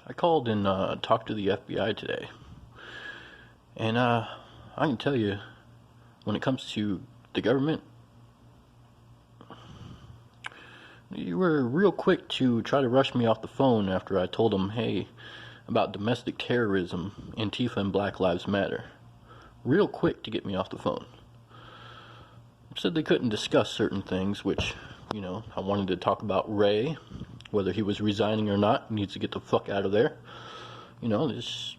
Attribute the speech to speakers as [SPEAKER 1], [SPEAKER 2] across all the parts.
[SPEAKER 1] I called and talked to the FBI today, and I can tell you, when it comes to the government, you were real quick to try to rush me off the phone after I told them, hey, about domestic terrorism, Antifa, and Black Lives Matter. Real quick to get me off the phone. Said they couldn't discuss certain things, which, I wanted to talk about Ray, whether he was resigning or not. He needs to get the fuck out of there. There's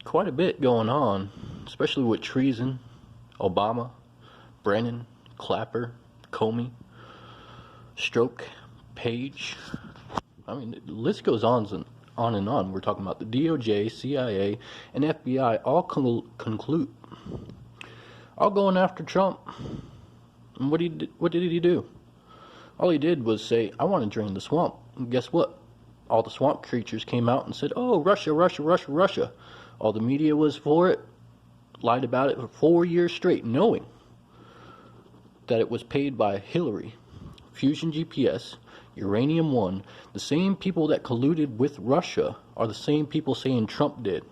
[SPEAKER 1] quite a bit going on, especially with treason, Obama, Brennan, Clapper, Comey, Stroke, Page. The list goes on and on. We're talking about the DOJ, CIA, and FBI all conclude, all going after Trump. And what did he do? All he did was say, I want to drain the swamp. And guess what? All the swamp creatures came out and said, oh, Russia, Russia, Russia, Russia. All the media was for it, lied about it for 4 years straight, knowing that it was paid by Hillary, Fusion GPS, Uranium One. The same people that colluded with Russia are the same people saying Trump did.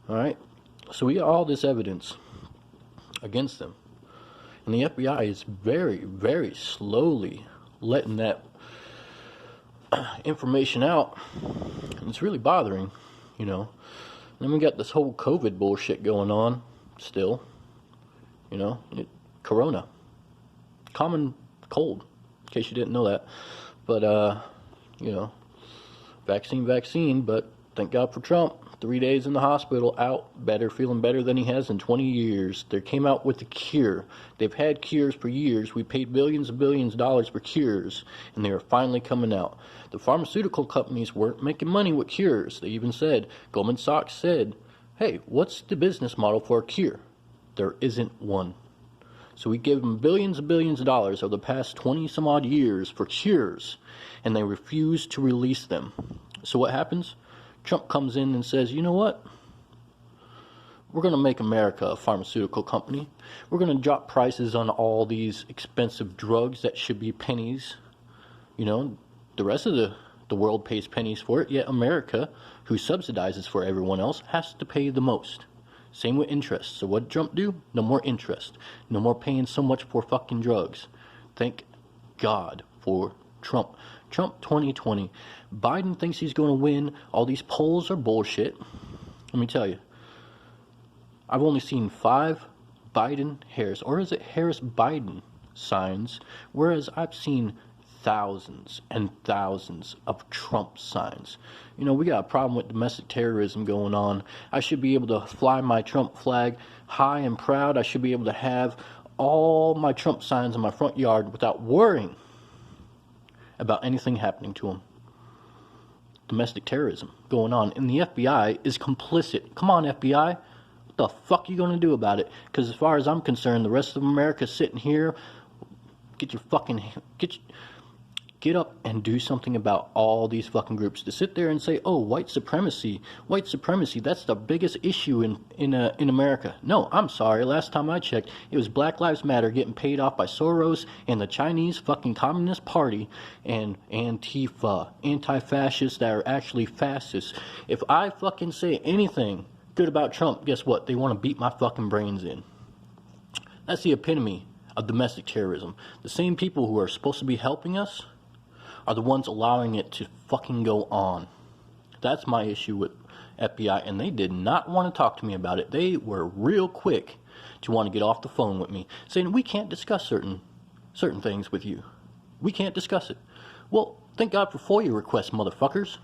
[SPEAKER 1] Alright? So we got all this evidence against them. And the FBI is very, very slowly letting that information out. And it's really bothering, And then we got this whole COVID bullshit going on still. Corona. Common cold, in case you didn't know that. But, vaccine, but thank God for Trump. 3 days in the hospital, out, feeling better than he has in 20 years. They came out with a cure. They've had cures for years. We paid billions and billions of dollars for cures, and they are finally coming out. The pharmaceutical companies weren't making money with cures. They even said, Goldman Sachs said, hey, what's the business model for a cure? There isn't one. So we gave them billions and billions of dollars over the past 20 some odd years for cures, and they refuse to release them. So what happens? Trump comes in and says, you know what? We're going to make America a pharmaceutical company. We're going to drop prices on all these expensive drugs that should be pennies. The rest of the world pays pennies for it, yet America, who subsidizes for everyone else, has to pay the most. Same with interest. So what did Trump do? No more interest. No more paying so much for fucking drugs. Thank God for Trump. Trump 2020. Biden thinks he's going to win. All these polls are bullshit. Let me tell you. I've only seen 5 Biden-Harris, or is it Harris-Biden signs, whereas I've seen thousands and thousands of Trump signs. We got a problem with domestic terrorism going on. I should be able to fly my Trump flag high and proud. I should be able to have all my Trump signs in my front yard without worrying about anything happening to them. Domestic terrorism going on, and the FBI is complicit. Come on, FBI. What the fuck are you going to do about it? Because as far as I'm concerned, the rest of America sitting here, get up and do something about all these fucking groups. To sit there and say, oh, white supremacy, that's the biggest issue in America. No, I'm sorry. Last time I checked, it was Black Lives Matter getting paid off by Soros and the Chinese fucking Communist Party and Antifa, anti-fascists that are actually fascists. If I fucking say anything good about Trump, guess what? They want to beat my fucking brains in. That's the epitome of domestic terrorism. The same people who are supposed to be helping us are the ones allowing it to fucking go on. That's my issue with FBI, and they did not want to talk to me about it. They were real quick to want to get off the phone with me, saying we can't discuss certain things with you. We can't discuss it. Well, thank God for FOIA requests, motherfuckers.